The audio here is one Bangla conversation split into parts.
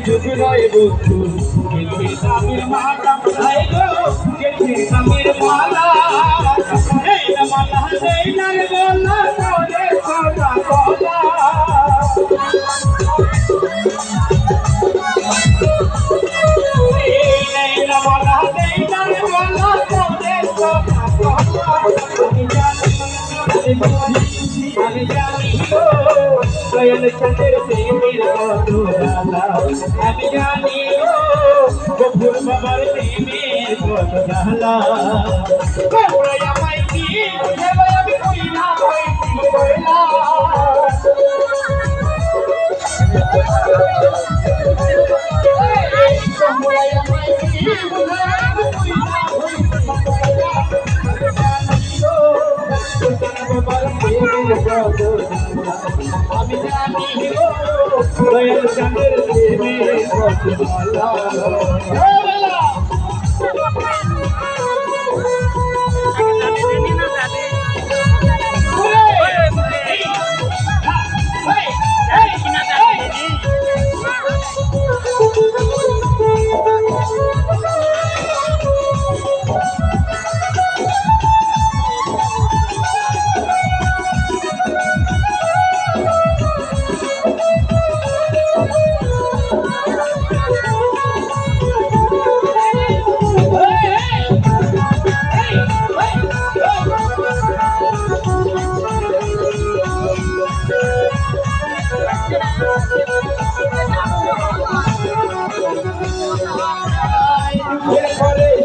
जुगराय बंधु गेलि सामिर माला आई गो गेलि सामिर माला ए न माला दे न बोला तोरे सोना बोला ए न माला दे न बोला तोरे सोना बोला আমি জানি গো দয়াল চন্দ্র প্রেমের কত জ্বালা আমি জানি গো গফুর বাবার প্রেমের কত জ্বালা তোমরা আমায় কি বুঝাবে আমি কই না হইছি কইলা তোমরা আমায় কি বুঝাবে আমি কই না হইছি কইলা আমি জানি গো দয়াল চন্দ্র প্রেমের কত জ্বালা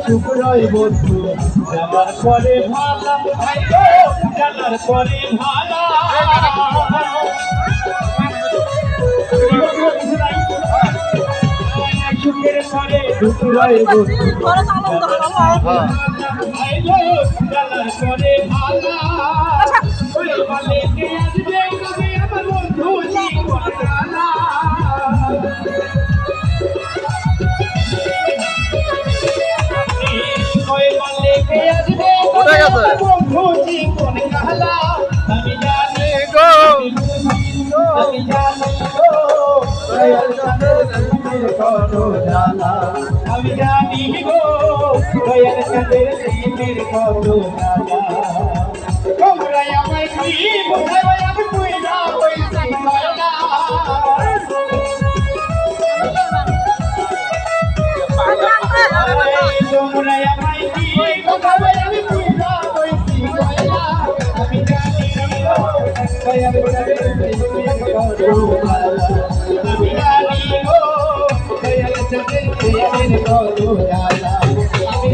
শুক্রই বন্ধু জানার পরে ভালা ভাই গো জানার পরে ভালা শুক্রের পরে শুক্রই বন্ধু ভাই গো জানার পরে ভালা ওই বলে কে আসবে কবে আমার বন্ধু জীবন জানা বন্ধু জীবন কালা আমি জানি গো আমি জানি গো দয়াল চন্দ্র প্রেমের কত জ্বালা আমি জানি গো দয়াল চন্দ্র প্রেমের কত জ্বালা তোমরা আমায় কি বুঝাবে আমি কই না হইছি কইলা তোমরা আমায় কি বুঝাবে আমি কই না হইছি কইলা আমি জানি গো দয়াল চন্দ্র প্রেমের কত জ্বালা আমি জানি গো দয়াল চন্দ্র প্রেমের কত জ্বালা আমি